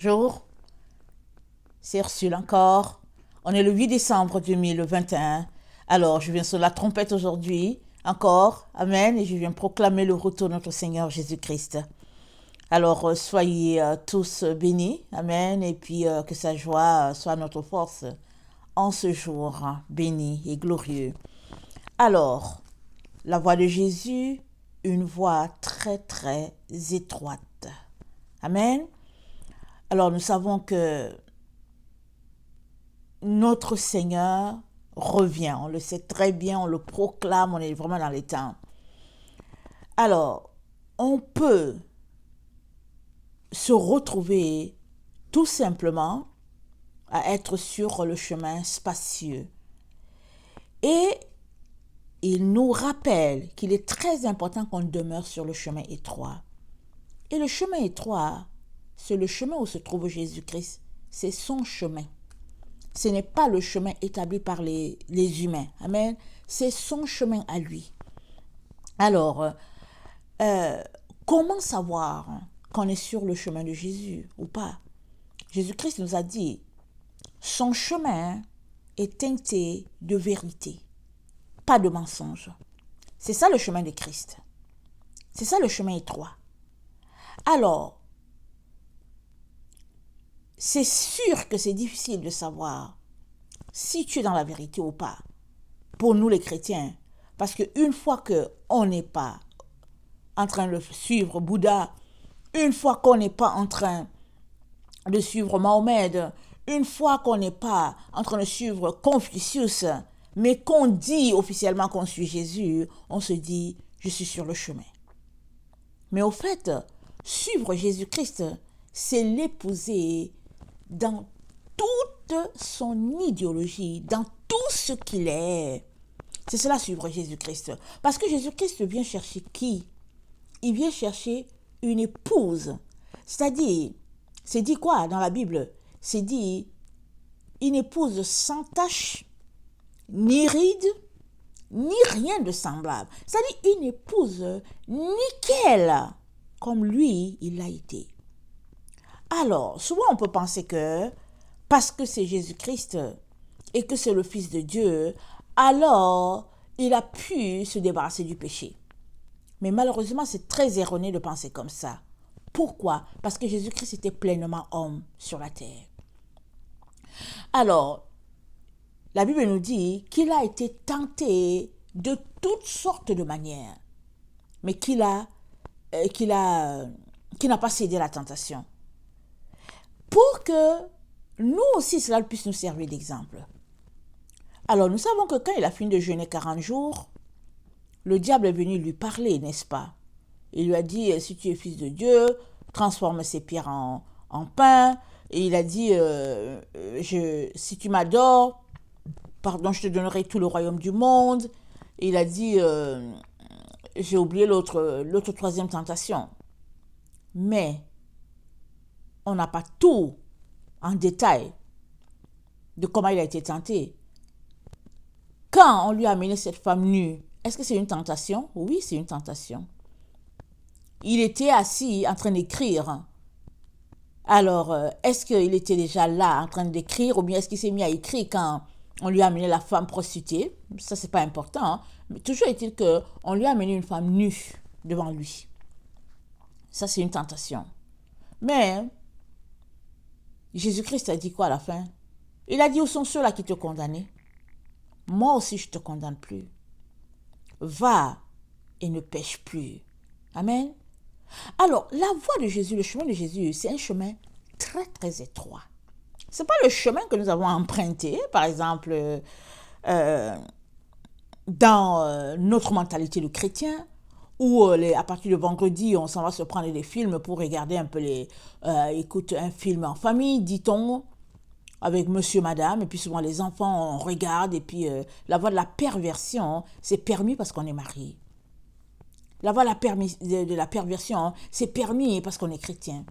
Bonjour, c'est Ursule encore. On est le 8 décembre 2021. Alors, je viens sur la trompette aujourd'hui, encore, Amen, et je viens proclamer le retour de notre Seigneur Jésus-Christ. Alors, soyez tous bénis, Amen, et puis que sa joie soit notre force en ce jour béni et glorieux. Alors, la voix de Jésus, une voix très très étroite. Amen. Alors, nous savons que notre Seigneur revient. On le sait très bien, on le proclame, on est vraiment dans les temps. Alors, on peut se retrouver tout simplement à être sur le chemin spacieux. Et il nous rappelle qu'il est très important qu'on demeure sur le chemin étroit. Et le chemin étroit, c'est le chemin où se trouve Jésus-Christ. C'est son chemin. Ce n'est pas le chemin établi par les humains. Amen. C'est son chemin à lui. Alors, comment savoir qu'on est sur le chemin de Jésus ou pas? Jésus-Christ nous a dit, son chemin est teinté de vérité, pas de mensonge. C'est ça le chemin de Christ. C'est ça le chemin étroit. Alors, c'est sûr que c'est difficile de savoir si tu es dans la vérité ou pas, pour nous les chrétiens. Parce qu'une fois qu'on n'est pas en train de suivre Bouddha, une fois qu'on n'est pas en train de suivre Mahomet, une fois qu'on n'est pas en train de suivre Confucius, mais qu'on dit officiellement qu'on suit Jésus, on se dit, je suis sur le chemin. Mais au fait, suivre Jésus-Christ, c'est l'épouser dans toute son idéologie, dans tout ce qu'il est. C'est cela suivre Jésus-Christ. Parce que Jésus-Christ vient chercher qui? Il vient chercher une épouse. C'est-à-dire, c'est dit quoi dans la Bible? C'est dit une épouse sans tache, ni ride, ni rien de semblable. C'est-à-dire une épouse nickel, comme lui, il l'a été. Alors, souvent on peut penser que parce que c'est Jésus-Christ et que c'est le Fils de Dieu, alors il a pu se débarrasser du péché. Mais malheureusement, c'est très erroné de penser comme ça. Pourquoi? Parce que Jésus-Christ était pleinement homme sur la terre. Alors, la Bible nous dit qu'il a été tenté de toutes sortes de manières, mais qu'il n'a pas cédé à la tentation. Pour que nous aussi, cela puisse nous servir d'exemple. Alors, nous savons que quand il a fini de jeûner 40 jours, le diable est venu lui parler, n'est-ce pas? Il lui a dit, si tu es fils de Dieu, transforme ces pierres en pain. Et il a dit, si tu m'adores, pardon, je te donnerai tout le royaume du monde. Et il a dit, j'ai oublié l'autre troisième tentation. Mais on n'a pas tout en détail de comment il a été tenté. Quand on lui a amené cette femme nue, est-ce que c'est une tentation? Oui, c'est une tentation. Il était assis en train d'écrire. Alors, est-ce qu'il était déjà là en train d'écrire ou bien est-ce qu'il s'est mis à écrire quand on lui a amené la femme prostituée? Ça, c'est pas important. Hein? Mais toujours est-il qu'on lui a amené une femme nue devant lui. Ça, c'est une tentation. Mais Jésus-Christ a dit quoi à la fin? Il a dit, où sont ceux-là qui te condamnaient? Moi aussi, je ne te condamne plus. Va et ne pêche plus. Amen. Alors, la voie de Jésus, le chemin de Jésus, c'est un chemin très, très étroit. Ce n'est pas le chemin que nous avons emprunté, par exemple, dans notre mentalité de chrétien, où à partir de vendredi, on s'en va se prendre des films pour regarder un peu écoute, un film en famille, dit-on, avec monsieur, madame, et puis souvent les enfants, on regarde, et puis la voie de la perversion, c'est permis parce qu'on est marié. La voie de la perversion, c'est permis parce qu'on est chrétien.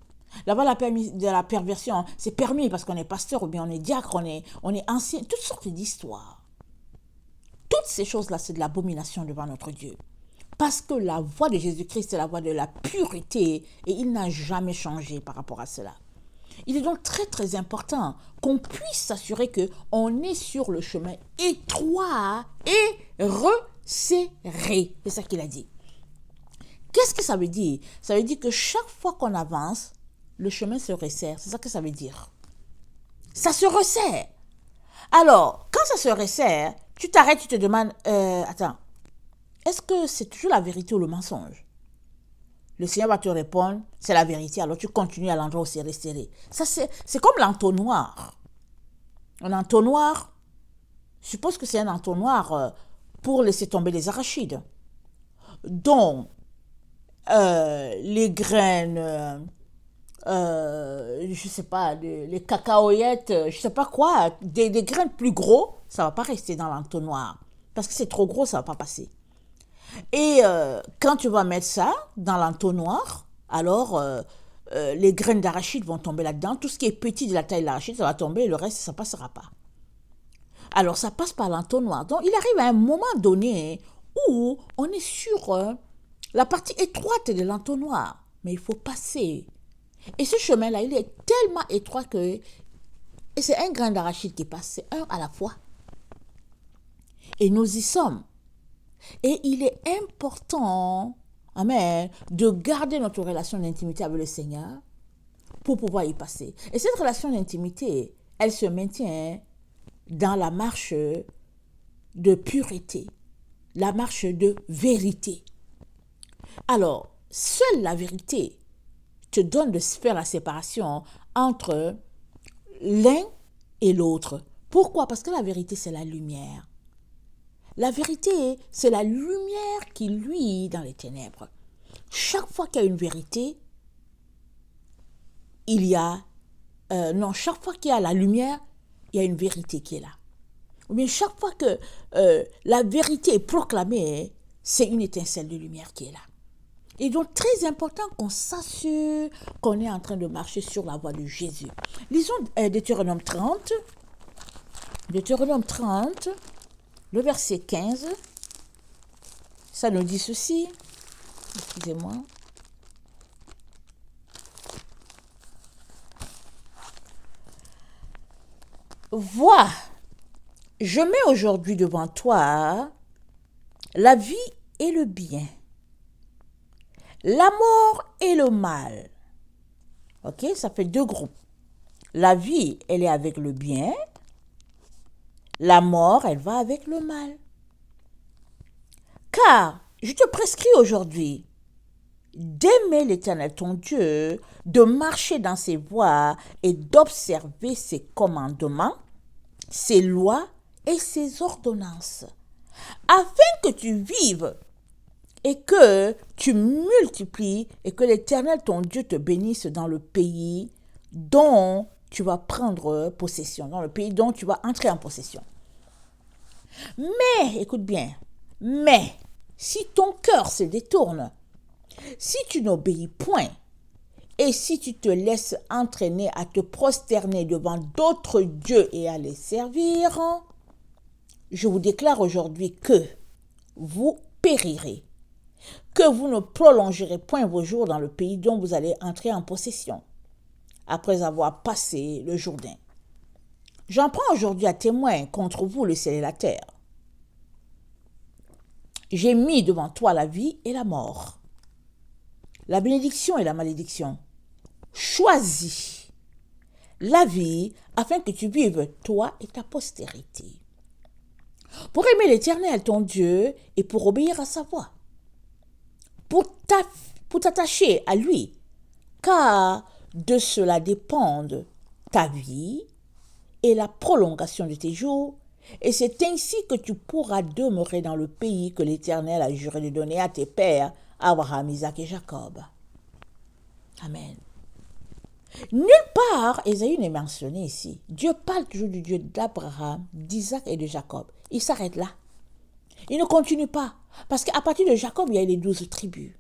La voie de la perversion, c'est permis parce qu'on est pasteur ou bien on est diacre, on est ancien, toutes sortes d'histoires. Toutes ces choses-là, c'est de l'abomination devant notre Dieu. Parce que la voie de Jésus-Christ, c'est la voie de la pureté et il n'a jamais changé par rapport à cela. Il est donc très très important qu'on puisse s'assurer qu'on est sur le chemin étroit et resserré. C'est ça qu'il a dit. Qu'est-ce que ça veut dire? Ça veut dire que chaque fois qu'on avance, le chemin se resserre. C'est ça que ça veut dire. Ça se resserre. Alors, quand ça se resserre, tu t'arrêtes, tu te demandes, attends, est-ce que c'est toujours la vérité ou le mensonge? Le Seigneur va te répondre, c'est la vérité. Alors tu continues à l'endroit où c'est resserré. Ça, c'est comme l'entonnoir. Un entonnoir, je suppose que c'est un entonnoir pour laisser tomber les arachides. Donc, les graines, je sais pas, les cacahuètes, je sais pas quoi, des graines plus gros, ça va pas rester dans l'entonnoir. Parce que c'est trop gros, ça va pas passer. Et quand tu vas mettre ça dans l'entonnoir, alors les graines d'arachide vont tomber là-dedans. Tout ce qui est petit de la taille de l'arachide, ça va tomber et le reste, ça ne passera pas. Alors ça passe par l'entonnoir. Donc il arrive à un moment donné où on est sur la partie étroite de l'entonnoir. Mais il faut passer. Et ce chemin-là, il est tellement étroit que et c'est un grain d'arachide qui passe, c'est un à la fois. Et nous y sommes. Et il est important, amen, de garder notre relation d'intimité avec le Seigneur pour pouvoir y passer. Et cette relation d'intimité, elle se maintient dans la marche de pureté, la marche de vérité. Alors, seule la vérité te donne de faire la séparation entre l'un et l'autre. Pourquoi? Parce que la vérité, c'est la lumière. La vérité, c'est la lumière qui luit dans les ténèbres. Chaque fois qu'il y a une vérité, chaque fois qu'il y a la lumière, il y a une vérité qui est là. Ou bien chaque fois que la vérité est proclamée, c'est une étincelle de lumière qui est là. Et donc, très important qu'on s'assure qu'on est en train de marcher sur la voie de Jésus. Lisons Deutéronome 30. Deutéronome 30. Le verset 15, ça nous dit ceci. Excusez-moi. Vois, je mets aujourd'hui devant toi la vie et le bien, la mort et le mal. Ok, ça fait deux groupes. La vie, elle est avec le bien. La mort, elle va avec le mal. Car je te prescris aujourd'hui d'aimer l'Éternel ton Dieu, de marcher dans ses voies et d'observer ses commandements, ses lois et ses ordonnances, afin que tu vives et que tu multiplies et que l'Éternel ton Dieu te bénisse dans le pays dont tu vas prendre possession, dans le pays dont tu vas entrer en possession. Mais, écoute bien, mais, si ton cœur se détourne, si tu n'obéis point, et si tu te laisses entraîner à te prosterner devant d'autres dieux et à les servir, je vous déclare aujourd'hui que vous périrez, que vous ne prolongerez point vos jours dans le pays dont vous allez entrer en possession, après avoir passé le Jourdain. J'en prends aujourd'hui à témoin contre vous le ciel et la terre. J'ai mis devant toi la vie et la mort, la bénédiction et la malédiction. Choisis la vie afin que tu vives, toi et ta postérité, pour aimer l'Éternel ton Dieu et pour obéir à sa voix, pour t'attacher à lui, car de cela dépendent ta vie et la prolongation de tes jours, et c'est ainsi que tu pourras demeurer dans le pays que l'Éternel a juré de donner à tes pères, Abraham, Isaac et Jacob. Amen. Nulle part, Ésaïe n'est mentionné ici. Dieu parle toujours du Dieu d'Abraham, d'Isaac et de Jacob. Il s'arrête là. Il ne continue pas. Parce qu'à partir de Jacob, il y a les 12 tribus.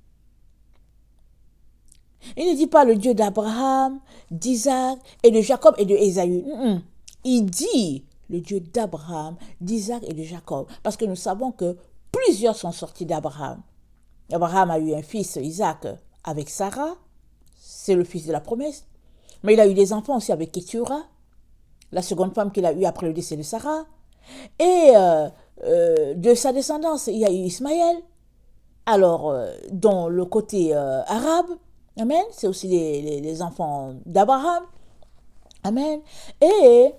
Il ne dit pas le Dieu d'Abraham, d'Isaac et de Jacob et de Ésaü. Il dit le Dieu d'Abraham, d'Isaac et de Jacob. Parce que nous savons que plusieurs sont sortis d'Abraham. Abraham a eu un fils, Isaac, avec Sarah. C'est le fils de la promesse. Mais il a eu des enfants aussi avec Ketura, la seconde femme qu'il a eue après le décès de Sarah. Et de sa descendance, il y a eu Ismaël. Alors, dans le côté arabe, amen, c'est aussi les enfants d'Abraham, amen. Et,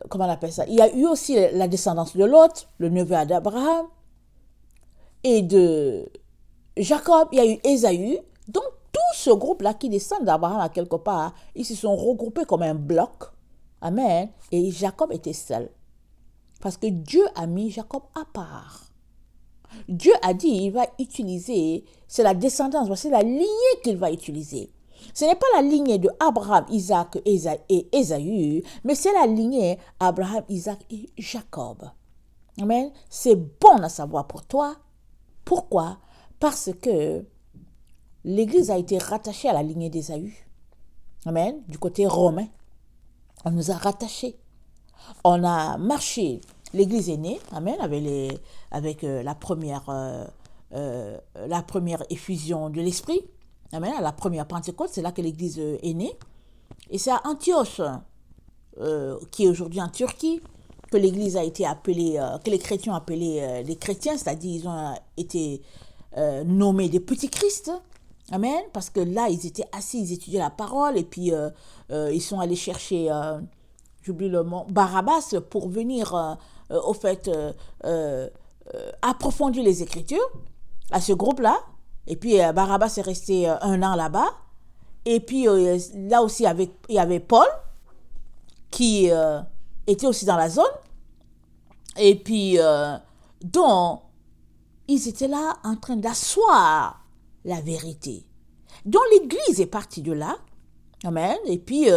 comment on appelle ça? Il y a eu aussi la descendance de Lot, le neveu d'Abraham, et de Jacob, il y a eu Ésaü. Donc, tout ce groupe-là qui descend d'Abraham à quelque part, ils se sont regroupés comme un bloc, amen. Et Jacob était seul. Parce que Dieu a mis Jacob à part. Dieu a dit, il va utiliser, c'est la descendance, c'est la lignée qu'il va utiliser. Ce n'est pas la lignée de Abraham, Isaac et Ésaü, mais c'est la lignée Abraham, Isaac et Jacob. Amen. C'est bon à savoir pour toi. Pourquoi? Parce que l'Église a été rattachée à la lignée d'Ésaü. Amen. Du côté romain, on nous a rattachés. On a marché. L'Église est née, amen, avec la première effusion de l'Esprit, amen, à la première Pentecôte, c'est là que l'Église est née. Et c'est à Antioche, qui est aujourd'hui en Turquie, que l'Église a été appelée, que les chrétiens ont appelé les chrétiens, c'est-à-dire ils ont été nommés des petits Christ, amen, parce que là ils étaient assis, ils étudiaient la parole, et puis ils sont allés chercher, j'oublie le mot, Barabbas pour venir au fait approfondir les Écritures à ce groupe-là. Et puis Barabbas est resté 1 an là-bas. Et puis là aussi il y avait Paul qui était aussi dans la zone. Et puis donc ils étaient là en train d'asseoir la vérité. Donc l'Église est partie de là. Amen. Et puis,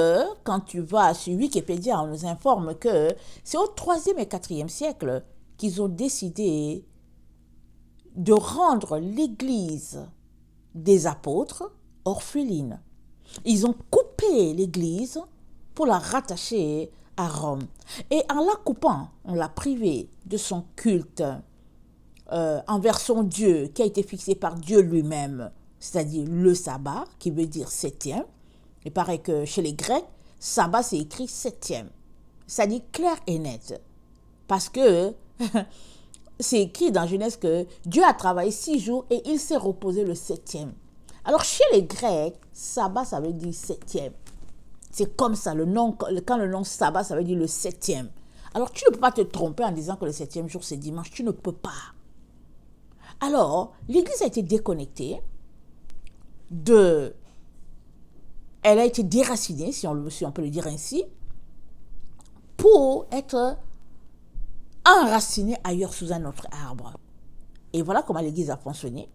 quand tu vas sur Wikipédia, on nous informe que c'est au 3e et 4e siècle qu'ils ont décidé de rendre l'Église des apôtres orpheline. Ils ont coupé l'Église pour la rattacher à Rome. Et en la coupant, on l'a privée de son culte envers son Dieu qui a été fixé par Dieu lui-même, c'est-à-dire le sabbat, qui veut dire septième. Il paraît que chez les Grecs, sabbat c'est écrit septième. Ça dit clair et net. Parce que c'est écrit dans Genèse que Dieu a travaillé 6 jours et il s'est reposé le septième. Alors chez les Grecs, sabbat ça veut dire septième. C'est comme ça, quand le nom sabbat ça veut dire le septième. Alors tu ne peux pas te tromper en disant que le septième jour c'est dimanche, tu ne peux pas. Alors l'Église a été déconnectée elle a été déracinée, si on peut le dire ainsi, pour être enracinée ailleurs sous un autre arbre. Et voilà comment l'Église a fonctionné.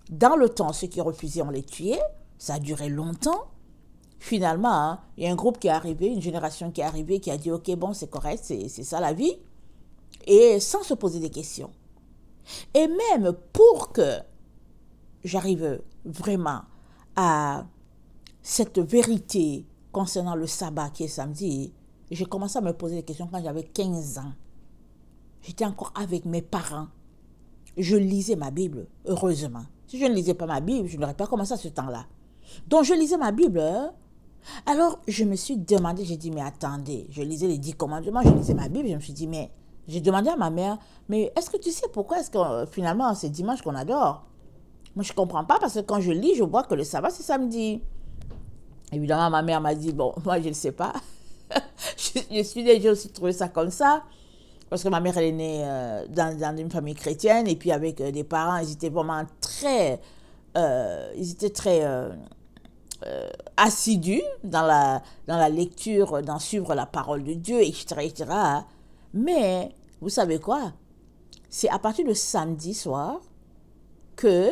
Dans le temps, ceux qui refusaient, on les tuait. Ça a duré longtemps. Finalement, il y a un groupe qui est arrivé, une génération qui est arrivée, qui a dit « Ok, bon, c'est correct, c'est ça la vie. » Et sans se poser des questions. Et même pour que j'arrive vraiment à cette vérité concernant le sabbat qui est samedi, j'ai commencé à me poser des questions quand j'avais 15 ans. J'étais encore avec mes parents. Je lisais ma Bible, heureusement. Si je ne lisais pas ma Bible, je n'aurais pas commencé à ce temps-là. Donc je lisais ma Bible. Alors je me suis demandé, j'ai dit, mais attendez, je lisais les 10 commandements, je lisais ma Bible, je me suis dit, mais j'ai demandé à ma mère, mais est-ce que tu sais pourquoi est-ce que finalement c'est dimanche qu'on adore? Moi je ne comprends pas parce que quand je lis, je vois que le sabbat c'est samedi. Évidemment, ma mère m'a dit, bon, moi, je ne sais pas. J'ai aussi trouvé ça comme ça. Parce que ma mère, elle est née dans une famille chrétienne. Et puis, avec des parents, ils étaient vraiment très assidus dans la lecture, dans suivre la parole de Dieu, etc., etc. Mais, vous savez quoi? C'est à partir de samedi soir que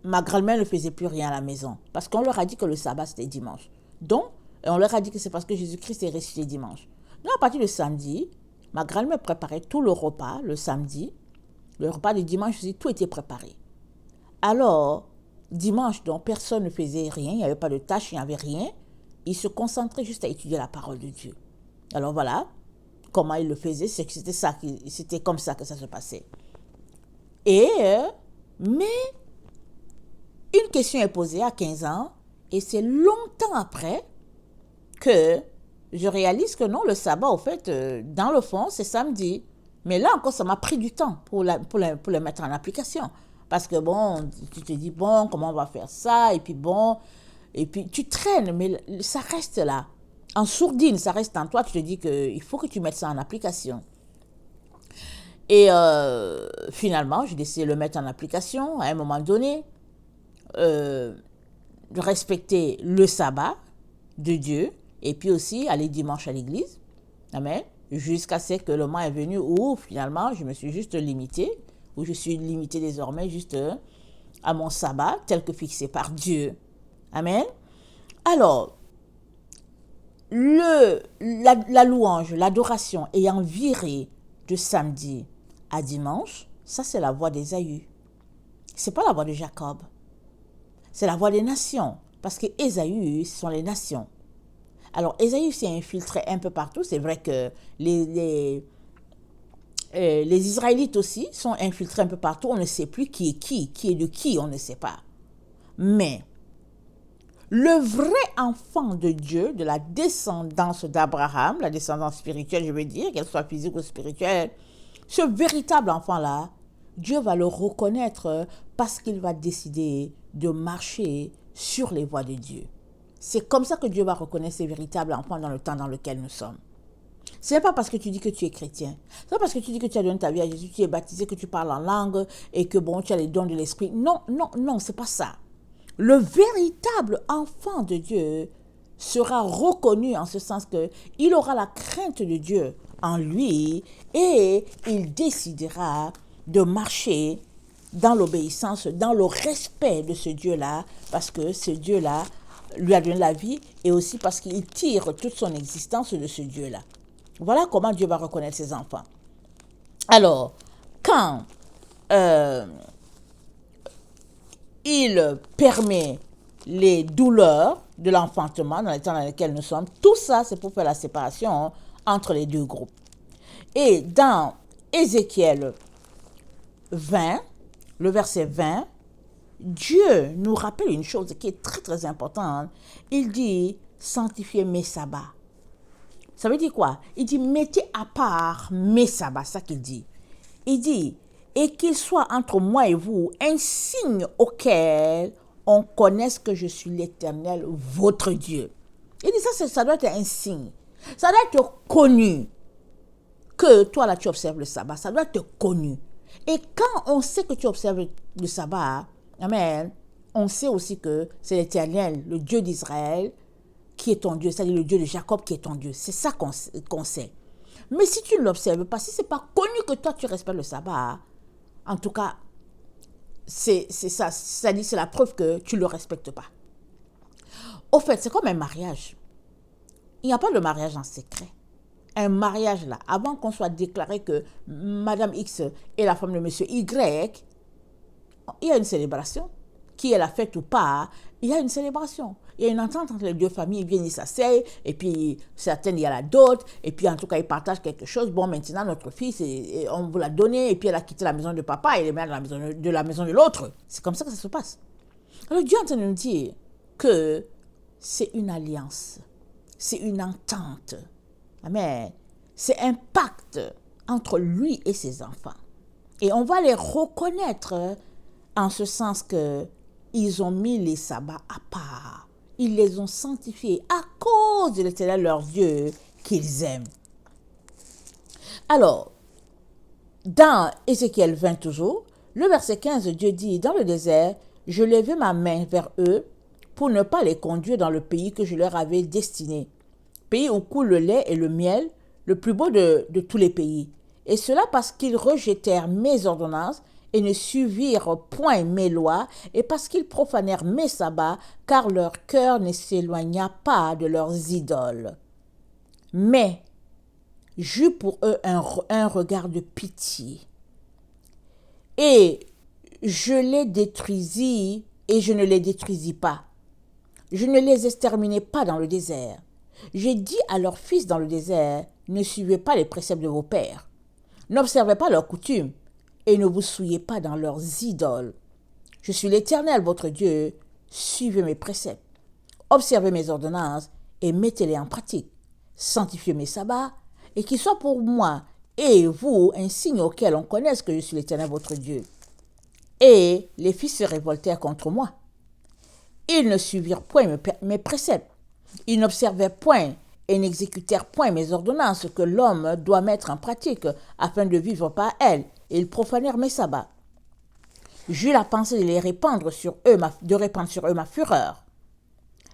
ma grand-mère ne faisait plus rien à la maison. Parce qu'on leur a dit que le sabbat, c'était dimanche. Donc, on leur a dit que c'est parce que Jésus-Christ est ressuscité dimanche. Donc, à partir de samedi, ma grand-mère préparait tout le repas, le samedi. Le repas du dimanche aussi, tout était préparé. Alors, dimanche, donc, personne ne faisait rien. Il n'y avait pas de tâche, il n'y avait rien. Ils se concentraient juste à étudier la parole de Dieu. Alors, voilà comment ils le faisaient. C'était comme ça que ça se passait. Mais une question est posée à 15 ans et c'est longtemps après que je réalise que non, le sabbat, au fait, dans le fond, c'est samedi. Mais là encore, ça m'a pris du temps pour le mettre en application. Parce que bon, tu te dis, bon, comment on va faire ça? Et puis tu traînes, mais ça reste là. En sourdine, ça reste en toi. Tu te dis qu'il faut que tu mettes ça en application. Et finalement, j'ai décidé de le mettre en application à un moment donné. De respecter le sabbat de Dieu et puis aussi aller dimanche à l'église. Amen. Jusqu'à ce que le moment est venu où finalement je me suis juste limitée, où je suis limitée désormais juste à mon sabbat tel que fixé par Dieu. Amen. Alors, la louange, l'adoration ayant viré de samedi à dimanche, ça c'est la voix d'Ésaü. C'est pas la voix de Jacob. C'est la voix des nations. Parce que Ésaü, ce sont les nations. Alors, Ésaü s'est infiltré un peu partout. C'est vrai que les Israélites aussi sont infiltrés un peu partout. On ne sait plus qui est de qui, on ne sait pas. Mais le vrai enfant de Dieu, de la descendance d'Abraham, la descendance spirituelle, je veux dire, qu'elle soit physique ou spirituelle, ce véritable enfant-là, Dieu va le reconnaître parce qu'il va décider de marcher sur les voies de Dieu. C'est comme ça que Dieu va reconnaître ses véritables enfants dans le temps dans lequel nous sommes. Ce n'est pas parce que tu dis que tu es chrétien. Ce n'est pas parce que tu dis que tu as donné ta vie à Jésus, tu es baptisé, que tu parles en langue et que bon, tu as les dons de l'esprit. Non, c'est pas ça. Le véritable enfant de Dieu sera reconnu en ce sens que il aura la crainte de Dieu en lui et il décidera de marcher dans l'obéissance, dans le respect de ce Dieu-là, parce que ce Dieu-là lui a donné la vie et aussi parce qu'il tire toute son existence de ce Dieu-là. Voilà comment Dieu va reconnaître ses enfants. Alors, quand il permet les douleurs de l'enfantement dans les temps dans lesquels nous sommes, tout ça, c'est pour faire la séparation entre les deux groupes. Et dans Ézéchiel 20, le verset 20, Dieu nous rappelle une chose qui est très très importante. Il dit « sanctifiez mes sabbats ». Ça veut dire quoi? Il dit « mettez à part mes sabbats », c'est ça qu'il dit. Il dit « et qu'il soit entre moi et vous un signe auquel on connaisse que je suis l'Éternel, votre Dieu. » Il dit ça doit être un signe. Ça doit être connu que toi là tu observes le sabbat. Ça doit être connu. Et quand on sait que tu observes le sabbat, amen, on sait aussi que c'est l'Éternel, le Dieu d'Israël, qui est ton Dieu, c'est-à-dire le Dieu de Jacob qui est ton Dieu. C'est ça qu'on sait. Mais si tu ne l'observes pas, si ce n'est pas connu que toi tu respectes le sabbat, en tout cas, c'est ça, c'est-à-dire c'est la preuve que tu ne le respectes pas. Au fait, c'est comme un mariage. Il n'y a pas de mariage en secret. Un mariage là, avant qu'on soit déclaré que Madame X est la femme de Monsieur Y, il y a une célébration. Qui est la fête ou pas, il y a une célébration. Il y a une entente entre les deux familles, ils viennent, ils s'asseyent, et puis certaines, il y a la dot, et puis en tout cas, ils partagent quelque chose. Bon, maintenant, notre fils, on vous l'a donné, et puis elle a quitté la maison de papa, et elle est dans la maison de l'autre. C'est comme ça que ça se passe. Alors Dieu est en train de nous dire que c'est une alliance, c'est une entente. Amen. C'est un pacte entre lui et ses enfants. Et on va les reconnaître en ce sens que ils ont mis les sabbats à part. Ils les ont sanctifiés à cause de l'Éternel, leur Dieu, qu'ils aiment. Alors, dans Ézéchiel 20 toujours, le verset 15, Dieu dit, « Dans le désert, je levai ma main vers eux pour ne pas les conduire dans le pays que je leur avais destiné. Pays où coule le lait et le miel, le plus beau de tous les pays. Et cela parce qu'ils rejetèrent mes ordonnances et ne suivirent point mes lois, et parce qu'ils profanèrent mes sabbats, car leur cœur ne s'éloigna pas de leurs idoles. Mais j'eus pour eux un regard de pitié, et je les détruisis, et je ne les détruisis pas. Je ne les exterminai pas dans le désert. J'ai dit à leurs fils dans le désert, ne suivez pas les préceptes de vos pères, n'observez pas leurs coutumes, et ne vous souillez pas dans leurs idoles. Je suis l'Éternel, votre Dieu. Suivez mes préceptes, observez mes ordonnances et mettez-les en pratique. Sanctifiez mes sabbats et qu'ils soient pour moi et vous un signe auquel on connaisse que je suis l'Éternel, votre Dieu. » Et les fils se révoltèrent contre moi. Ils ne suivirent point mes préceptes. Ils n'observèrent point et n'exécutèrent point mes ordonnances que l'homme doit mettre en pratique afin de vivre par elles. Et ils profanèrent mes sabbats. J'eus la pensée de les répandre sur eux, de répandre sur eux ma fureur,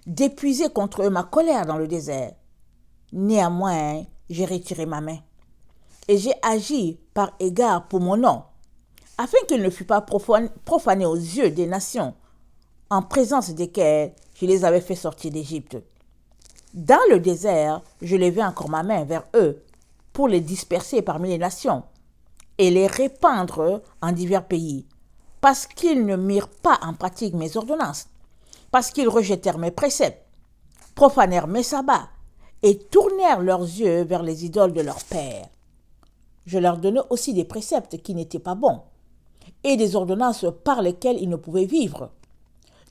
d'épuiser contre eux ma colère dans le désert. Néanmoins, j'ai retiré ma main et j'ai agi par égard pour mon nom, afin qu'il ne fût pas profané aux yeux des nations, en présence desquelles je les avais fait sortir d'Égypte. Dans le désert, je levai encore ma main vers eux pour les disperser parmi les nations et les répandre en divers pays, parce qu'ils ne mirent pas en pratique mes ordonnances, parce qu'ils rejetèrent mes préceptes, profanèrent mes sabbats et tournèrent leurs yeux vers les idoles de leurs pères. Je leur donnai aussi des préceptes qui n'étaient pas bons et des ordonnances par lesquelles ils ne pouvaient vivre.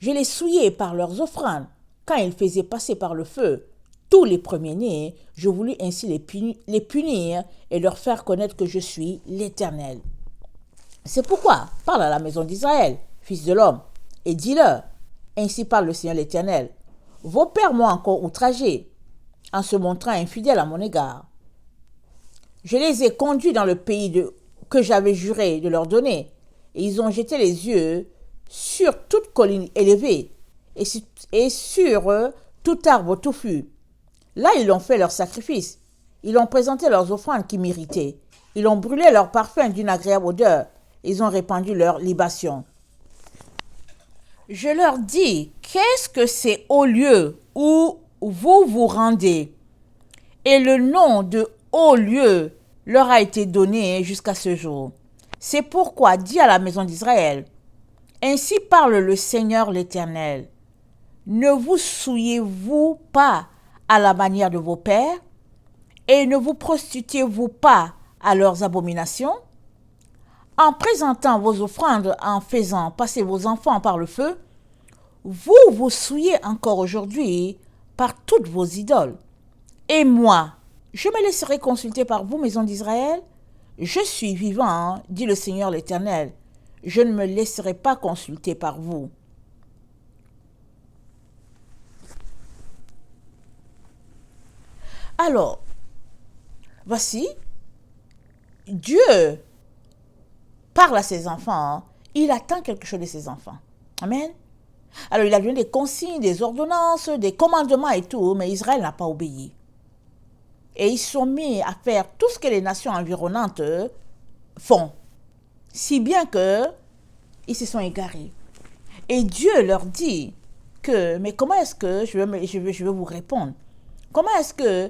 Je les souillai par leurs offrandes quand ils faisaient passer par le feu tous les premiers-nés. Je voulus ainsi les punir et leur faire connaître que je suis l'Éternel. C'est pourquoi parle à la maison d'Israël, fils de l'homme, et dis-leur, ainsi parle le Seigneur l'Éternel. Vos pères m'ont encore outragé en se montrant infidèles à mon égard. Je les ai conduits dans le pays que j'avais juré de leur donner, et ils ont jeté les yeux sur toute colline élevée et sur tout arbre touffu. Là, ils ont fait leurs sacrifices. Ils ont présenté leurs offrandes qui m'irritaient. Ils ont brûlé leur parfum d'une agréable odeur. Ils ont répandu leurs libations. Je leur dis, qu'est-ce que c'est au lieu où vous vous rendez? Et le nom de haut lieu leur a été donné jusqu'à ce jour. C'est pourquoi dis à la maison d'Israël, ainsi parle le Seigneur l'Éternel. Ne vous souillez-vous pas à la manière de vos pères et ne vous prostituez-vous pas à leurs abominations? En présentant vos offrandes, en faisant passer vos enfants par le feu, vous vous souillez encore aujourd'hui par toutes vos idoles. Et moi, je me laisserai consulter par vous, maison d'Israël. Je suis vivant, dit le Seigneur l'Éternel. Je ne me laisserai pas consulter par vous. Alors, voici, Dieu parle à ses enfants, il attend quelque chose de ses enfants. Amen. Alors, il a donné des consignes, des ordonnances, des commandements et tout, mais Israël n'a pas obéi. Et ils sont mis à faire tout ce que les nations environnantes font, si bien que ils se sont égarés. Et Dieu leur dit que, mais comment est-ce que je vais vous répondre? Comment est-ce que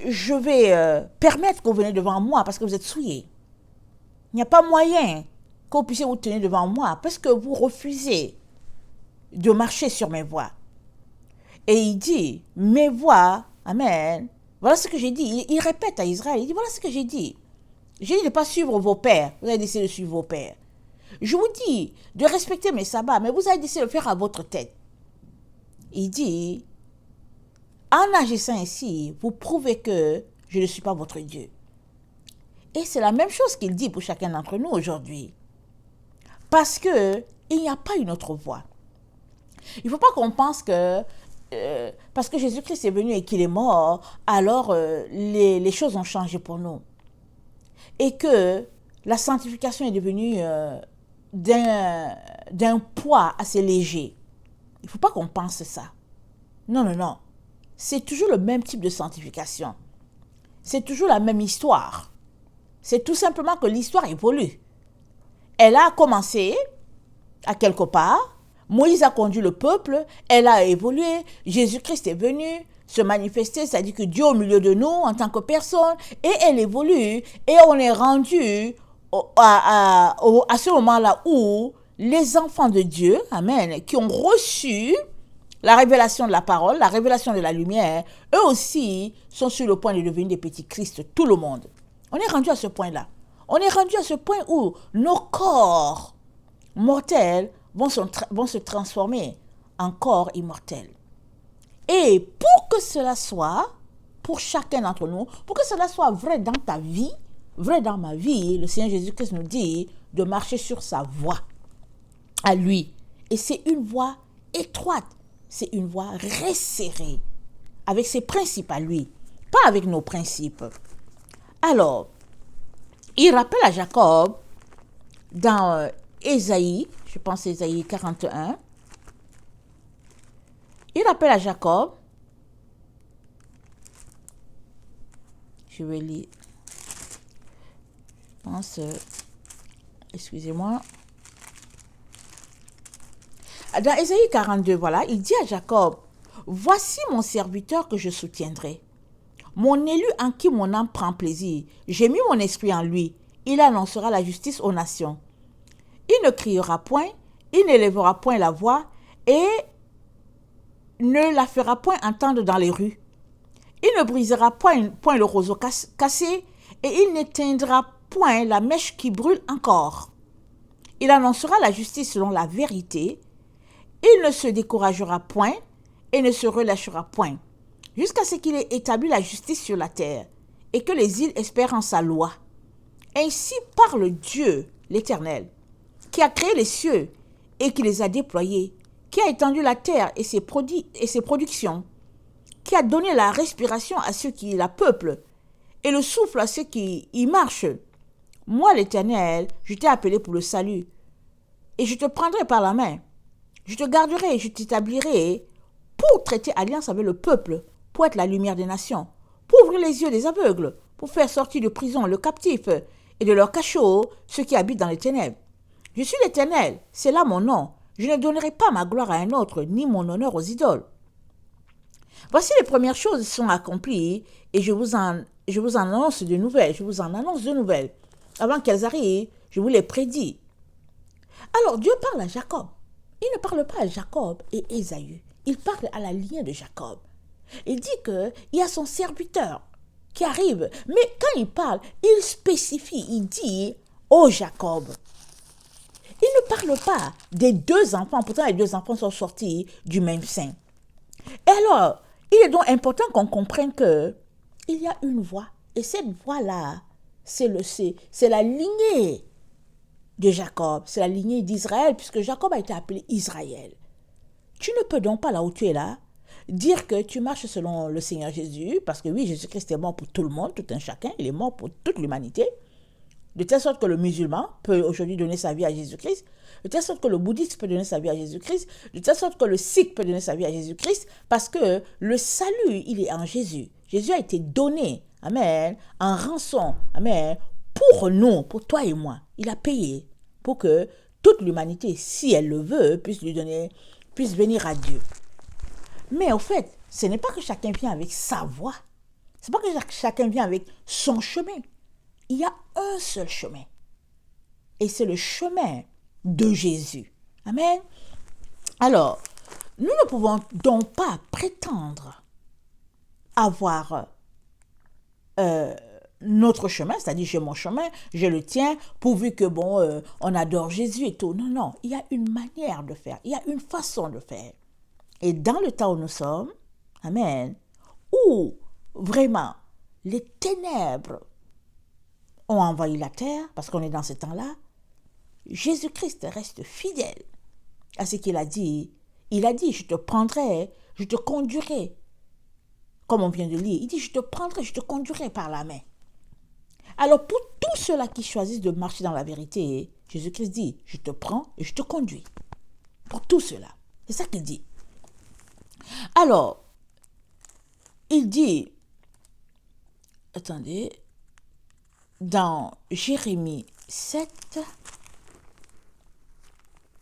je vais permettre que vous veniez devant moi parce que vous êtes souillés? Il n'y a pas moyen que vous puissiez vous tenir devant moi parce que vous refusez de marcher sur mes voies. Et il dit, mes voies, amen, voilà ce que j'ai dit. Il répète à Israël, il dit, voilà ce que j'ai dit. J'ai dit de ne pas suivre vos pères, vous avez décidé de suivre vos pères. Je vous dis de respecter mes sabbats, mais vous avez décidé de le faire à votre tête. Il dit, en agissant ainsi, vous prouvez que je ne suis pas votre Dieu. Et c'est la même chose qu'il dit pour chacun d'entre nous aujourd'hui. Parce qu'il n'y a pas une autre voie. Il ne faut pas qu'on pense que parce que Jésus-Christ est venu et qu'il est mort, alors les choses ont changé pour nous. Et que la sanctification est devenue d'un poids assez léger. Il ne faut pas qu'on pense ça. Non, non, non. C'est toujours le même type de sanctification. C'est toujours la même histoire. C'est tout simplement que l'histoire évolue. Elle a commencé à quelque part. Moïse a conduit le peuple. Elle a évolué. Jésus-Christ est venu se manifester. C'est-à-dire que Dieu au milieu de nous en tant que personne. Et elle évolue. Et on est rendu à ce moment-là où les enfants de Dieu, amen, qui ont reçu la révélation de la parole, la révélation de la lumière, eux aussi sont sur le point de devenir des petits Christ, tout le monde. On est rendu à ce point-là. On est rendu à ce point où nos corps mortels vont se transformer en corps immortel. Et pour que cela soit, pour chacun d'entre nous, pour que cela soit vrai dans ta vie, vrai dans ma vie, le Seigneur Jésus-Christ nous dit de marcher sur sa voie à lui. Et c'est une voie étroite, c'est une voie resserrée, avec ses principes à lui, pas avec nos principes. Alors, il rappelle à Jacob, dans Ésaïe, je pense Ésaïe 41, il rappelle à Jacob, je vais lire, je pense, excusez-moi, dans Ésaïe 42, voilà, il dit à Jacob, voici mon serviteur que je soutiendrai, mon élu en qui mon âme prend plaisir. J'ai mis mon esprit en lui. Il annoncera la justice aux nations. Il ne criera point, il n'élèvera point la voix et ne la fera point entendre dans les rues. Il ne brisera point le roseau cassé et il n'éteindra point la mèche qui brûle encore. Il annoncera la justice selon la vérité. Il ne se découragera point et ne se relâchera point, jusqu'à ce qu'il ait établi la justice sur la terre, et que les îles espèrent en sa loi. Ainsi parle Dieu, l'Éternel, qui a créé les cieux et qui les a déployés, qui a étendu la terre et ses productions, qui a donné la respiration à ceux qui la peuplent, et le souffle à ceux qui y marchent. Moi, l'Éternel, je t'ai appelé pour le salut, et je te prendrai par la main. Je te garderai et je t'établirai pour traiter alliance avec le peuple, pour être la lumière des nations, pour ouvrir les yeux des aveugles, pour faire sortir de prison le captif et de leur cachot ceux qui habitent dans les ténèbres. Je suis l'Éternel, c'est là mon nom. Je ne donnerai pas ma gloire à un autre, ni mon honneur aux idoles. Voici les premières choses qui sont accomplies et je vous en annonce de nouvelles. Avant qu'elles arrivent, je vous les prédis. Alors Dieu parle à Jacob. Il ne parle pas à Jacob et Ésaü. Il parle à la lignée de Jacob. Il dit qu'il y a son serviteur qui arrive. Mais quand il parle, il spécifie. Il dit « Oh Jacob ». Il ne parle pas des deux enfants. Pourtant, les deux enfants sont sortis du même sein. Et alors, il est donc important qu'on comprenne qu'il y a une voie. Et cette voie-là, c'est la lignée de Jacob. C'est la lignée d'Israël, puisque Jacob a été appelé Israël. Tu ne peux donc pas, là où tu es là, dire que tu marches selon le Seigneur Jésus, parce que oui, Jésus-Christ est mort pour tout le monde, tout un chacun, il est mort pour toute l'humanité, de telle sorte que le musulman peut aujourd'hui donner sa vie à Jésus-Christ, de telle sorte que le bouddhiste peut donner sa vie à Jésus-Christ, de telle sorte que le sikh peut donner sa vie à Jésus-Christ, parce que le salut, il est en Jésus. Jésus a été donné, amen, en rançon, amen, pour nous, pour toi et moi. Il a payé pour que toute l'humanité, si elle le veut, puisse venir à Dieu. Mais au fait, ce n'est pas que chacun vient avec sa voie. Ce n'est pas que chacun vient avec son chemin. Il y a un seul chemin. Et c'est le chemin de Jésus. Amen. Alors, nous ne pouvons donc pas prétendre avoir notre chemin, c'est-à-dire j'ai mon chemin, je le tiens, pourvu que on adore Jésus et tout. Non, non, il y a une manière de faire, il y a une façon de faire. Et dans le temps où nous sommes, amen, où vraiment les ténèbres ont envahi la terre, parce qu'on est dans ce temps-là, Jésus-Christ reste fidèle à ce qu'il a dit. Il a dit, je te prendrai, je te conduirai, comme on vient de lire. Il dit, je te prendrai, je te conduirai par la main. Alors pour tous ceux-là qui choisissent de marcher dans la vérité, Jésus-Christ dit, je te prends et je te conduis. Pour tous ceux-là. C'est ça qu'il dit. Alors, il dit, attendez, dans Jérémie 7,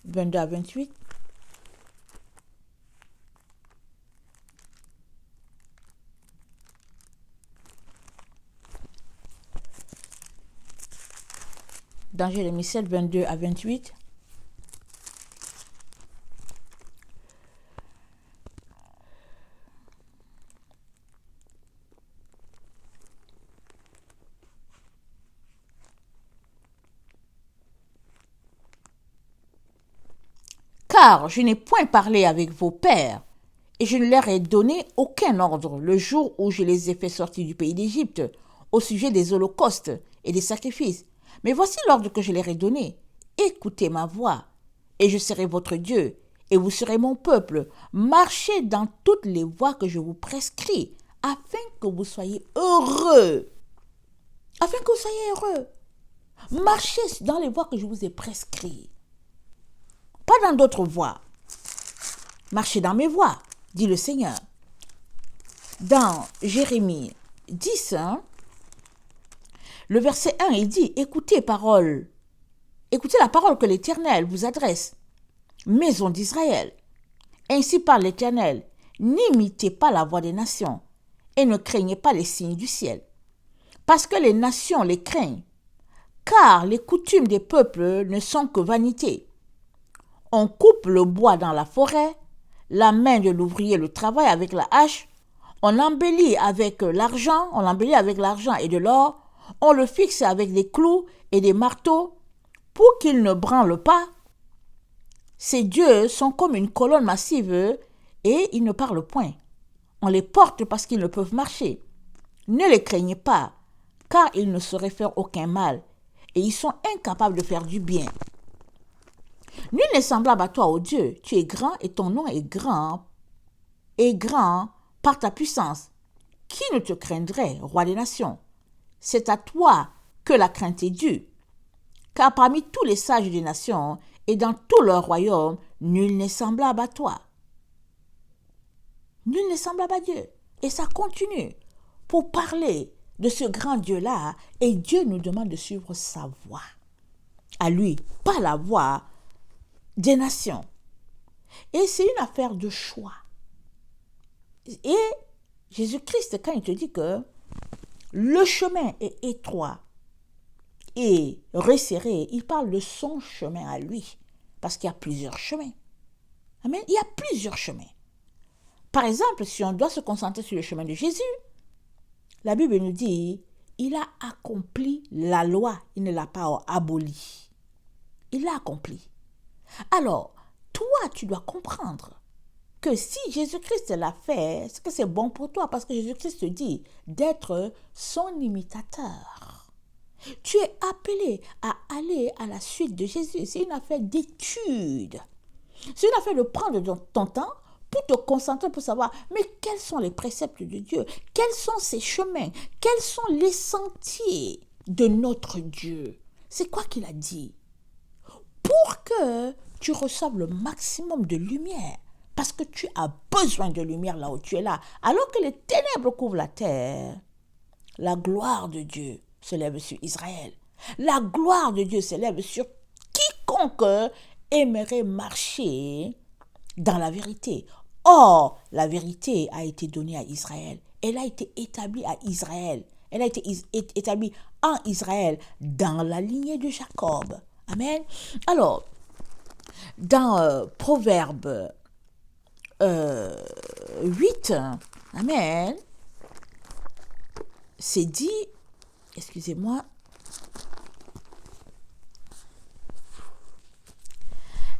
22 à 28, dans Jérémie 7, 22 à 28, Car je n'ai point parlé avec vos pères, et je ne leur ai donné aucun ordre le jour où je les ai fait sortir du pays d'Égypte, au sujet des holocaustes et des sacrifices. Mais voici l'ordre que je leur ai donné. Écoutez ma voix, et je serai votre Dieu, et vous serez mon peuple. Marchez dans toutes les voies que je vous prescris, afin que vous soyez heureux. Afin que vous soyez heureux. Marchez dans les voies que je vous ai prescrites. Pas dans d'autres voies. Marchez dans mes voies, dit le Seigneur. Dans Jérémie 10, le verset 1, il dit, écoutez la parole que l'Éternel vous adresse, maison d'Israël. Ainsi parle l'Éternel, n'imitez pas la voix des nations, et ne craignez pas les signes du ciel. Parce que les nations les craignent, car les coutumes des peuples ne sont que vanité. On coupe le bois dans la forêt, la main de l'ouvrier le travaille avec la hache, on l'embellit avec l'argent et de l'or, on le fixe avec des clous et des marteaux pour qu'il ne branle pas. Ces dieux sont comme une colonne massive et ils ne parlent point. On les porte parce qu'ils ne peuvent marcher. Ne les craignez pas, car ils ne sauraient faire aucun mal et ils sont incapables de faire du bien. Nul n'est semblable à toi, ô Dieu. Tu es grand et ton nom est grand par ta puissance. Qui ne te craindrait, roi des nations? C'est à toi que la crainte est due. Car parmi tous les sages des nations et dans tout leur royaume, nul n'est semblable à toi. Nul n'est semblable à Dieu. Et ça continue pour parler de ce grand Dieu-là. Et Dieu nous demande de suivre sa voie. À lui, pas la voie des nations. Et c'est une affaire de choix. Et Jésus-Christ, quand il te dit que le chemin est étroit et resserré, il parle de son chemin à lui. Parce qu'il y a plusieurs chemins. Amen. Il y a plusieurs chemins. Par exemple, si on doit se concentrer sur le chemin de Jésus, la Bible nous dit, il a accompli la loi, il ne l'a pas abolie. Il l'a accompli. Alors, toi, tu dois comprendre que si Jésus-Christ l'a fait, c'est que c'est bon pour toi, parce que Jésus-Christ te dit d'être son imitateur. Tu es appelé à aller à la suite de Jésus. C'est une affaire d'étude. C'est une affaire de prendre ton temps pour te concentrer, pour savoir, mais quels sont les préceptes de Dieu? Quels sont ses chemins? Quels sont les sentiers de notre Dieu? C'est quoi qu'il a dit? Pour que tu reçoives le maximum de lumière, parce que tu as besoin de lumière là où tu es là. Alors que les ténèbres couvrent la terre, la gloire de Dieu se lève sur Israël. La gloire de Dieu se lève sur quiconque aimerait marcher dans la vérité. Or, la vérité a été donnée à Israël. Elle a été établie à Israël. Elle a été établie en Israël, dans la lignée de Jacob. Amen. Alors, dans Proverbe 8, amen, c'est dit, excusez-moi,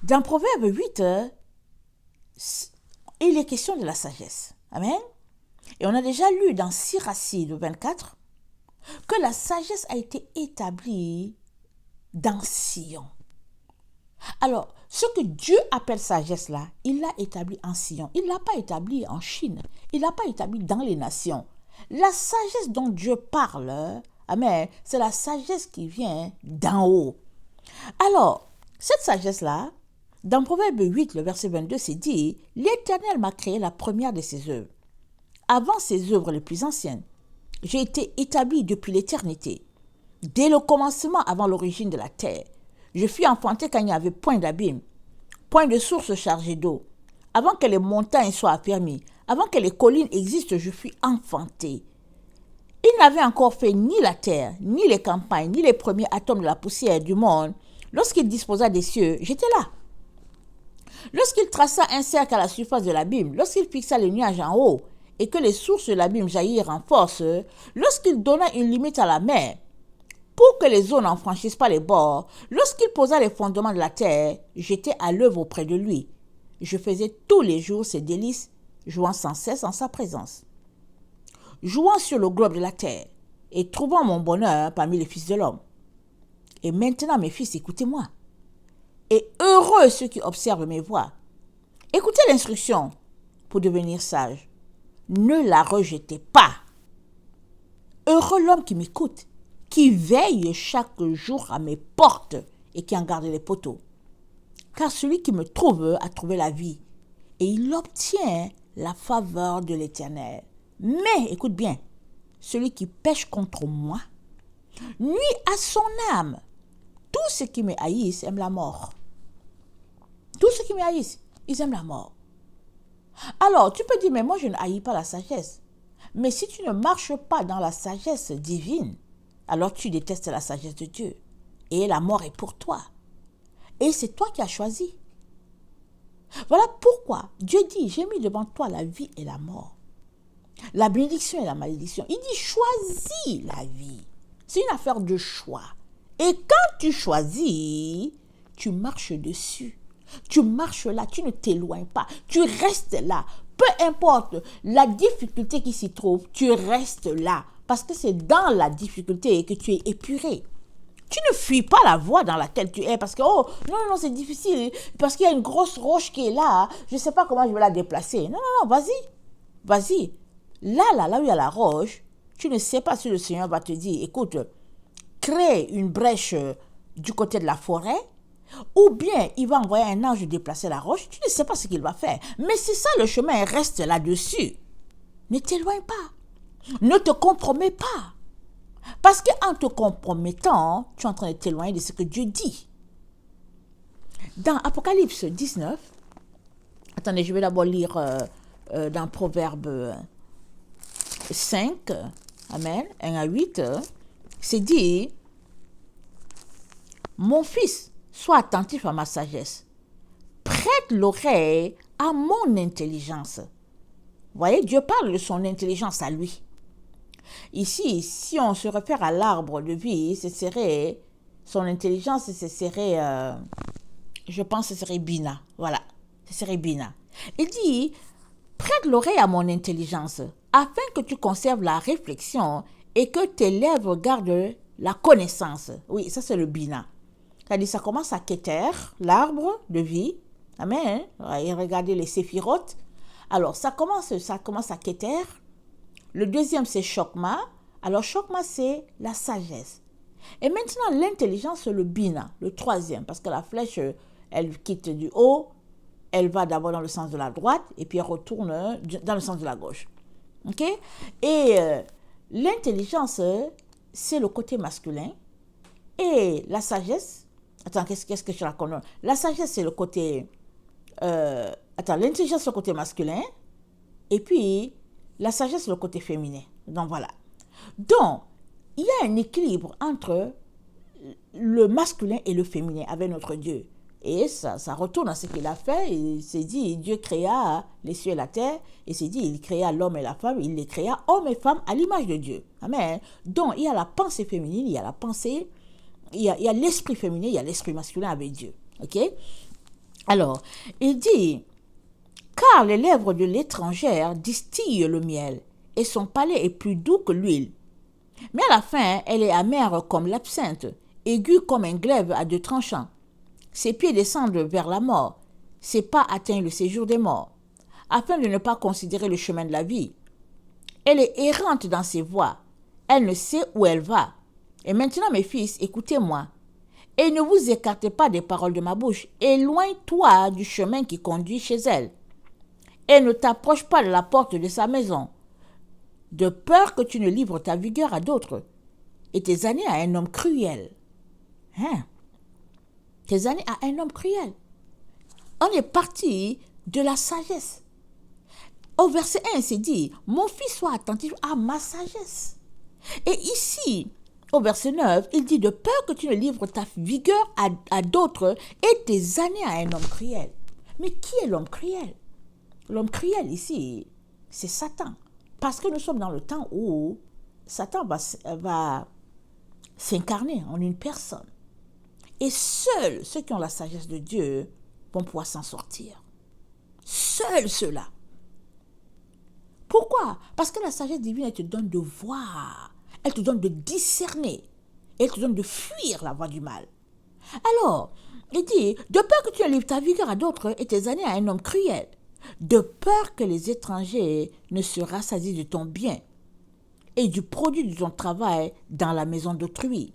dans Proverbe 8, il est question de la sagesse. Amen. Et on a déjà lu dans Sirachide 24 que la sagesse a été établie dans Sion. Alors, ce que Dieu appelle sagesse là, il l'a établi en Sion. Il ne l'a pas établi en Chine. Il ne l'a pas établi dans les nations. La sagesse dont Dieu parle, amen, c'est la sagesse qui vient d'en haut. Alors, cette sagesse-là, dans Proverbe 8, le verset 22, c'est dit, « L'Éternel m'a créé la première de ses œuvres. Avant ses œuvres les plus anciennes, j'ai été établi depuis l'éternité. Dès le commencement, avant l'origine de la terre, je fus enfanté quand il n'y avait point d'abîme, point de source chargée d'eau. Avant que les montagnes soient affermies, avant que les collines existent, je fus enfanté. Il n'avait encore fait ni la terre, ni les campagnes, ni les premiers atomes de la poussière du monde. Lorsqu'il disposa des cieux, j'étais là. Lorsqu'il traça un cercle à la surface de l'abîme, lorsqu'il fixa les nuages en haut, et que les sources de l'abîme jaillirent en force, lorsqu'il donna une limite à la mer, pour que les eaux n'en franchissent pas les bords, lorsqu'il posa les fondements de la terre, j'étais à l'œuvre auprès de lui. je faisais tous les jours ses délices, jouant sans cesse en sa présence. Jouant sur le globe de la terre et trouvant mon bonheur parmi les fils de l'homme. Et maintenant, mes fils, écoutez-moi. Et heureux ceux qui observent mes voies. Écoutez l'instruction pour devenir sage. Ne la rejetez pas. Heureux l'homme qui m'écoute, qui veille chaque jour à mes portes et qui en garde les poteaux. Car celui qui me trouve a trouvé la vie, et il obtient la faveur de l'Éternel. Mais, écoute bien, celui qui pêche contre moi nuit à son âme. Tous ceux qui me haïssent aiment la mort. Tous ceux qui me haïssent, ils aiment la mort. Alors, tu peux dire, mais moi je ne haïs pas la sagesse. Mais si tu ne marches pas dans la sagesse divine, alors tu détestes la sagesse de Dieu. Et la mort est pour toi. Et c'est toi qui as choisi. Voilà pourquoi Dieu dit, j'ai mis devant toi la vie et la mort. La bénédiction et la malédiction. Il dit, choisis la vie. C'est une affaire de choix. Et quand tu choisis, tu marches dessus. Tu marches là, tu ne t'éloignes pas. Tu restes là. Peu importe la difficulté qui s'y trouve, tu restes là. Parce que c'est dans la difficulté que tu es épuré. Tu ne fuis pas la voie dans laquelle tu es parce que, oh, non, c'est difficile, parce qu'il y a une grosse roche qui est là, je ne sais pas comment je vais la déplacer. Non, vas-y. Là où il y a la roche, tu ne sais pas si le Seigneur va te dire, écoute, crée une brèche du côté de la forêt, ou bien il va envoyer un ange déplacer la roche, tu ne sais pas ce qu'il va faire. Mais c'est ça le chemin, reste là-dessus. Ne t'éloigne pas, ne te compromets pas. Parce qu'en te compromettant, tu es en train de t'éloigner de ce que Dieu dit. Dans Apocalypse 19, attendez, je vais d'abord lire dans Proverbe 5, Amen, 1 à 8, c'est dit, mon fils, sois attentif à ma sagesse, prête l'oreille à mon intelligence. Vous voyez, Dieu parle de son intelligence à lui. Ici, si on se réfère à l'arbre de vie, ce serait, son intelligence, ce serait, je pense que ce serait Bina. Voilà, ce serait Bina. Il dit, prête l'oreille à mon intelligence, afin que tu conserves la réflexion et que tes lèvres gardent la connaissance. Oui, ça c'est le Bina. C'est-à-dire, ça commence à Keter, l'arbre de vie. Amen. Et regardez les séphirotes. Alors, ça commence à Keter. Le deuxième, c'est Chokma. Alors, Chokma, c'est la sagesse. Et maintenant, l'intelligence, c'est le Bina, le troisième. Parce que la flèche, elle quitte du haut, elle va d'abord dans le sens de la droite, et puis elle retourne dans le sens de la gauche. OK? Et l'intelligence, c'est le côté masculin. Et la sagesse, attends, qu'est-ce que je raconte? La sagesse, c'est le côté... l'intelligence, c'est le côté masculin. Et puis, la sagesse, c'est le côté féminin. Donc, voilà. Donc, il y a un équilibre entre le masculin et le féminin avec notre Dieu. Et ça retourne à ce qu'il a fait. Il s'est dit, Dieu créa les cieux et la terre. Il s'est dit, il créa l'homme et la femme. Il les créa, hommes et femmes, à l'image de Dieu. Amen. Donc, il y a la pensée féminine, il y a la pensée, il y a l'esprit féminin, il y a l'esprit masculin avec Dieu. OK? Alors, il dit, car les lèvres de l'étrangère distillent le miel, et son palais est plus doux que l'huile. Mais à la fin, elle est amère comme l'absinthe, aiguë comme un glaive à deux tranchants. Ses pieds descendent vers la mort, ses pas atteignent le séjour des morts, afin de ne pas considérer le chemin de la vie. Elle est errante dans ses voies, elle ne sait où elle va. Et maintenant, mes fils, écoutez-moi, et ne vous écartez pas des paroles de ma bouche, éloigne-toi du chemin qui conduit chez elle, et ne t'approche pas de la porte de sa maison, de peur que tu ne livres ta vigueur à d'autres, et tes années à un homme cruel. Tes années à un homme cruel. On est parti de la sagesse. Au verset 1, c'est dit, mon fils, sois attentif à ma sagesse. Et ici, au verset 9, il dit, de peur que tu ne livres ta vigueur à d'autres et tes années à un homme cruel. Mais qui est l'homme cruel? L'homme cruel ici, c'est Satan. Parce que nous sommes dans le temps où Satan va s'incarner en une personne. Et seuls ceux qui ont la sagesse de Dieu vont pouvoir s'en sortir. Seuls ceux-là. Pourquoi? Parce que la sagesse divine, elle te donne de voir, elle te donne de discerner, elle te donne de fuir la voie du mal. Alors, il dit, de peur que tu ne livres ta vigueur à d'autres et tes années à un homme cruel, de peur que les étrangers ne se rassasient de ton bien et du produit de ton travail dans la maison d'autrui,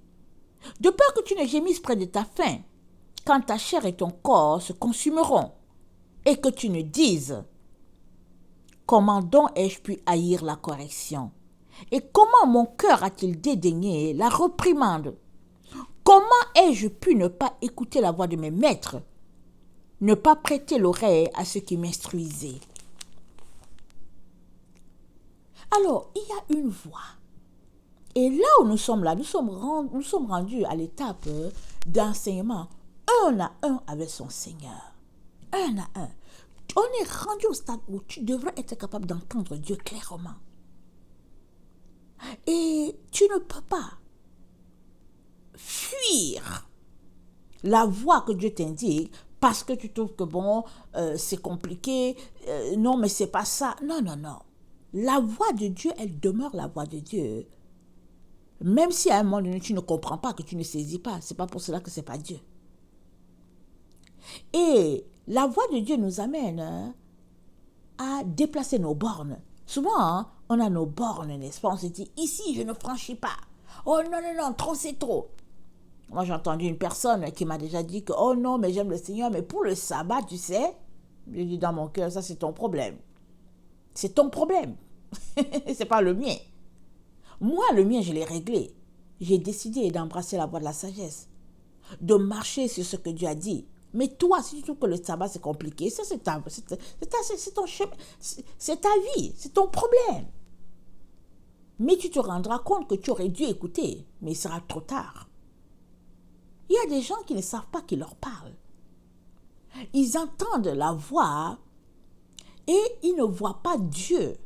de peur que tu ne gémisses près de ta faim, quand ta chair et ton corps se consumeront, et que tu ne dises, comment donc ai-je pu haïr la correction? Et comment mon cœur a-t-il dédaigné la réprimande? Comment ai-je pu ne pas écouter la voix de mes maîtres, ne pas prêter l'oreille à ceux qui m'instruisaient? Alors, il y a une voix. Et là où nous sommes là, nous sommes rendus à l'étape d'enseignement un à un avec son Seigneur. Un à un. On est rendu au stade où tu devrais être capable d'entendre Dieu clairement. Et tu ne peux pas fuir la voie que Dieu t'indique parce que tu trouves que bon, c'est compliqué, non mais c'est pas ça. Non, non, non. La voix de Dieu, elle demeure la voix de Dieu. Même si à un moment donné tu ne comprends pas, que tu ne saisis pas, c'est pas pour cela que c'est pas Dieu. Et la voix de Dieu nous amène à déplacer nos bornes. Souvent, on a nos bornes, n'est-ce pas? On se dit, ici, je ne franchis pas. Oh non, non, non, trop, c'est trop. Moi, j'ai entendu une personne qui m'a déjà dit que, oh non, mais j'aime le Seigneur, mais pour le sabbat, tu sais, je dis dans mon cœur, ça c'est ton problème. C'est ton problème. C'est pas le mien. Moi, le mien, je l'ai réglé. J'ai décidé d'embrasser la voie de la sagesse, de marcher sur ce que Dieu a dit. Mais toi, si tu trouves que le sabbat c'est compliqué, ça c'est ton chemin, c'est ta vie, c'est ton problème. Mais tu te rendras compte que tu aurais dû écouter, mais il sera trop tard. Il y a des gens qui ne savent pas qui leur parle. Ils entendent la voix et ils ne voient pas Dieu.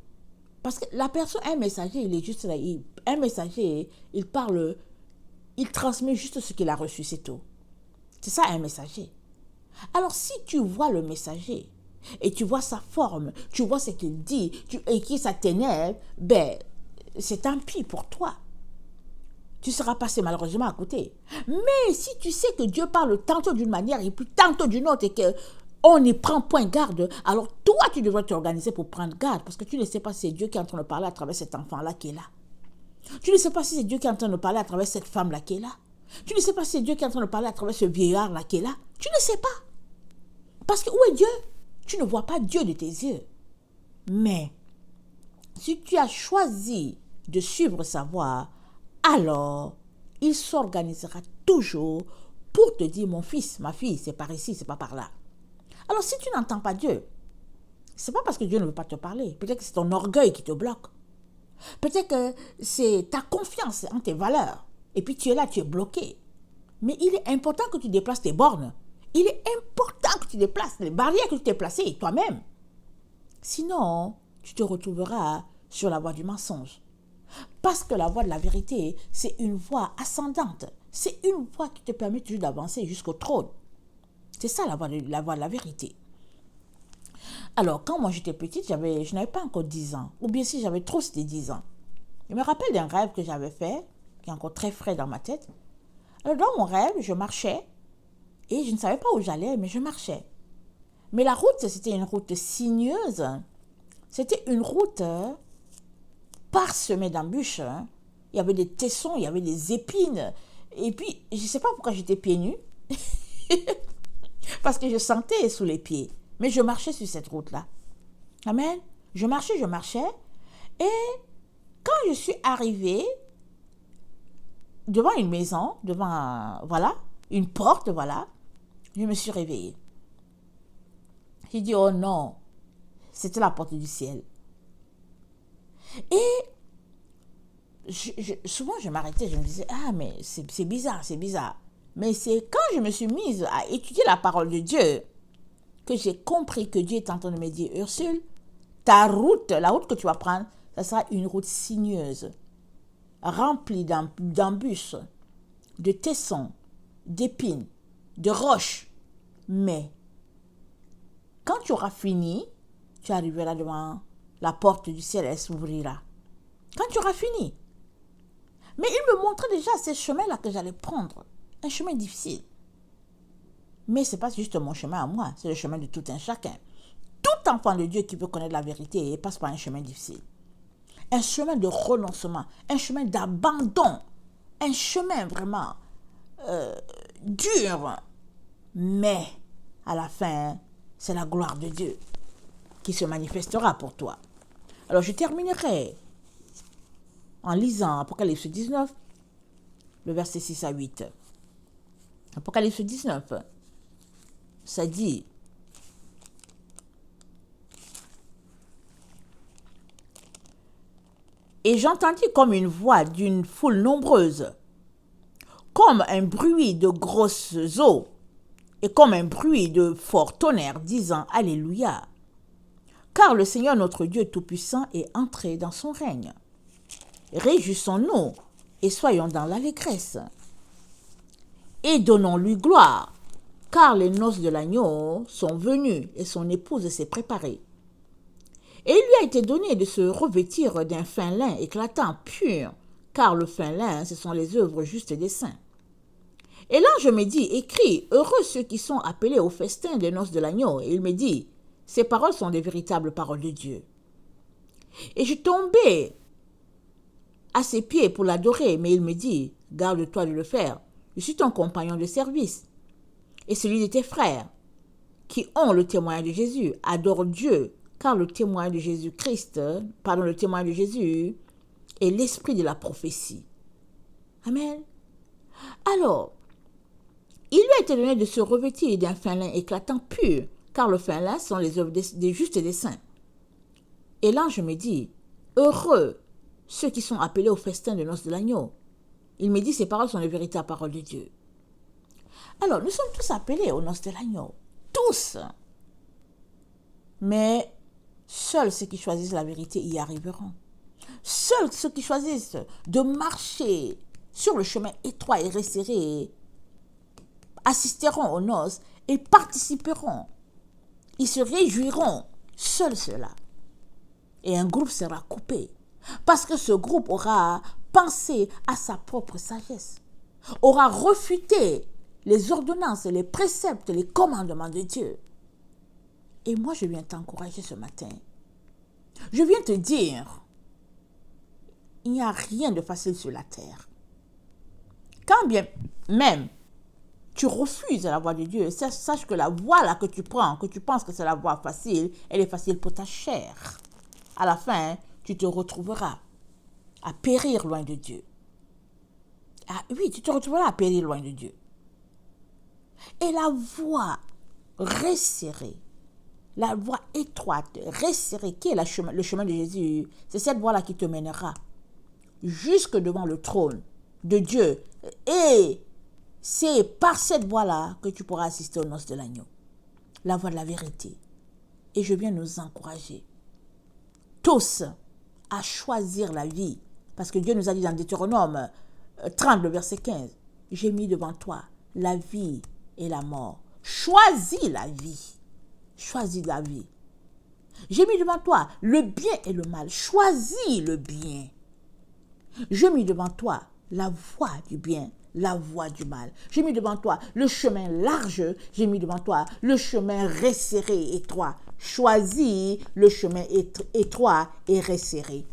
Parce que la personne, un messager, il est juste là. Un messager, il parle, il transmet juste ce qu'il a reçu, c'est tout. C'est ça un messager. Alors si tu vois le messager et tu vois sa forme, tu vois ce qu'il dit et que ça t'énerve, ben c'est tant pis pour toi. Tu seras passé malheureusement à côté. Mais si tu sais que Dieu parle tantôt d'une manière et puis tantôt d'une autre et qu'on n'y prend point garde, alors toi tu devrais t'organiser pour prendre garde parce que tu ne sais pas si c'est Dieu qui est en train de parler à travers cet enfant-là qui est là. Tu ne sais pas si c'est Dieu qui est en train de parler à travers cette femme-là qui est là. Tu ne sais pas si c'est Dieu qui est en train de parler à travers ce vieillard-là qui est là. Tu ne sais pas. Parce que où est Dieu? Tu ne vois pas Dieu de tes yeux. Mais si tu as choisi de suivre sa voie, alors il s'organisera toujours pour te dire, mon fils, ma fille, c'est par ici, c'est pas par là. Alors si tu n'entends pas Dieu, c'est pas parce que Dieu ne veut pas te parler. Peut-être que c'est ton orgueil qui te bloque. Peut-être que c'est ta confiance en tes valeurs. Et puis tu es là, tu es bloqué. Mais il est important que tu déplaces tes bornes. Il est important que tu déplaces les barrières que tu t'es placées toi-même. Sinon, tu te retrouveras sur la voie du mensonge. Parce que la voie de la vérité, c'est une voie ascendante. C'est une voie qui te permet toujours d'avancer jusqu'au trône. C'est ça la voie de la vérité. Alors, quand moi j'étais petite, je n'avais pas encore 10 ans. Ou bien si j'avais trop, c'était 10 ans. Je me rappelle d'un rêve que j'avais fait, qui est encore très frais dans ma tête. Alors, dans mon rêve, je marchais. Et je ne savais pas où j'allais, mais je marchais. Mais la route, c'était une route sinueuse. C'était une route parsemée d'embûches. Il y avait des tessons, il y avait des épines. Et puis, je ne sais pas pourquoi j'étais pieds nus. Parce que je sentais sous les pieds. Mais je marchais sur cette route-là. Amen. Je marchais. Et quand je suis arrivée devant une maison, devant, une porte, je me suis réveillée. J'ai dit, oh non, c'était la porte du ciel. Et souvent, je m'arrêtais, je me disais, ah, mais c'est bizarre. Mais c'est quand je me suis mise à étudier la parole de Dieu que j'ai compris que Dieu est en train de me dire, Ursule, ta route, la route que tu vas prendre, ça sera une route sinueuse, remplie d'embûches, de tessons, d'épines, de roches. Mais Quand tu auras fini, tu arriveras devant la porte du ciel, elle s'ouvrira. Quand tu auras fini. Mais il me montrait déjà ces chemins-là que j'allais prendre. Un chemin difficile. Mais ce n'est pas juste mon chemin à moi, c'est le chemin de tout un chacun. Tout enfant de Dieu qui veut connaître la vérité passe par un chemin difficile. Un chemin de renoncement, un chemin d'abandon, un chemin vraiment dur. Mais à la fin, c'est la gloire de Dieu qui se manifestera pour toi. Alors je terminerai en lisant Apocalypse 19, le verset 6 à 8. Apocalypse 19, ça dit: Et j'entendis comme une voix d'une foule nombreuse, comme un bruit de grosses eaux, et comme un bruit de fort tonnerre, disant Alléluia. Car le Seigneur notre Dieu Tout-Puissant est entré dans son règne. Réjouissons-nous et soyons dans l'allégresse. Et donnons-lui gloire, car les noces de l'agneau sont venues et son épouse s'est préparée. Et il lui a été donné de se revêtir d'un fin lin éclatant, pur, car le fin lin, ce sont les œuvres justes des saints. Et l'ange me dit, écris, heureux ceux qui sont appelés au festin des noces de l'agneau. Et il me dit, ces paroles sont des véritables paroles de Dieu. Et je tombais à ses pieds pour l'adorer, mais il me dit, garde-toi de le faire. Je suis ton compagnon de service et celui de tes frères qui ont le témoin de Jésus. Adore Dieu, car le témoin de Jésus-Christ, le témoin de Jésus est l'esprit de la prophétie. Amen. Alors, il lui a été donné de se revêtir d'un fin lin éclatant pur, car le fin lin sont les œuvres des justes et des saints. Et l'ange me dit, heureux ceux qui sont appelés au festin de noces de l'agneau. Il me dit, ces paroles sont les véritables paroles de Dieu. Alors, nous sommes tous appelés aux noces de l'agneau. Tous. Mais seuls ceux qui choisissent la vérité y arriveront. Seuls ceux qui choisissent de marcher sur le chemin étroit et resserré assisteront aux noces et participeront. Ils se réjouiront. Seuls ceux-là. Et un groupe sera coupé. Parce que ce groupe aura pensé à sa propre sagesse, aura refuté les ordonnances, les préceptes, les commandements de Dieu. Et moi, je viens t'encourager ce matin. Je viens te dire, il n'y a rien de facile sur la terre. Quand bien même tu refuses la voie de Dieu, sache que la voie là que tu prends, que tu penses que c'est la voie facile, elle est facile pour ta chair. À la fin, tu te retrouveras à périr loin de Dieu. Ah oui, tu te retrouveras à périr loin de Dieu. Et la voie resserrée, la voie étroite, resserrée, qui est le chemin de Jésus, c'est cette voie-là qui te mènera jusque devant le trône de Dieu. Et c'est par cette voie-là que tu pourras assister aux noces de l'agneau, la voie de la vérité. Et je viens nous encourager tous à choisir la vie. Parce que Dieu nous a dit dans Deutéronome 30, le verset 15, j'ai mis devant toi la vie et la mort. Choisis la vie. Choisis la vie. J'ai mis devant toi le bien et le mal. Choisis le bien. J'ai mis devant toi la voie du bien, la voie du mal. J'ai mis devant toi le chemin large. J'ai mis devant toi le chemin resserré, étroit. Choisis le chemin étroit et resserré.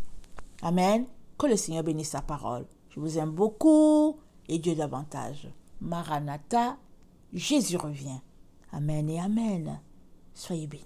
Amen. Que le Seigneur bénisse sa parole. Je vous aime beaucoup et Dieu davantage. Maranatha, Jésus revient. Amen et amen. Soyez bénis.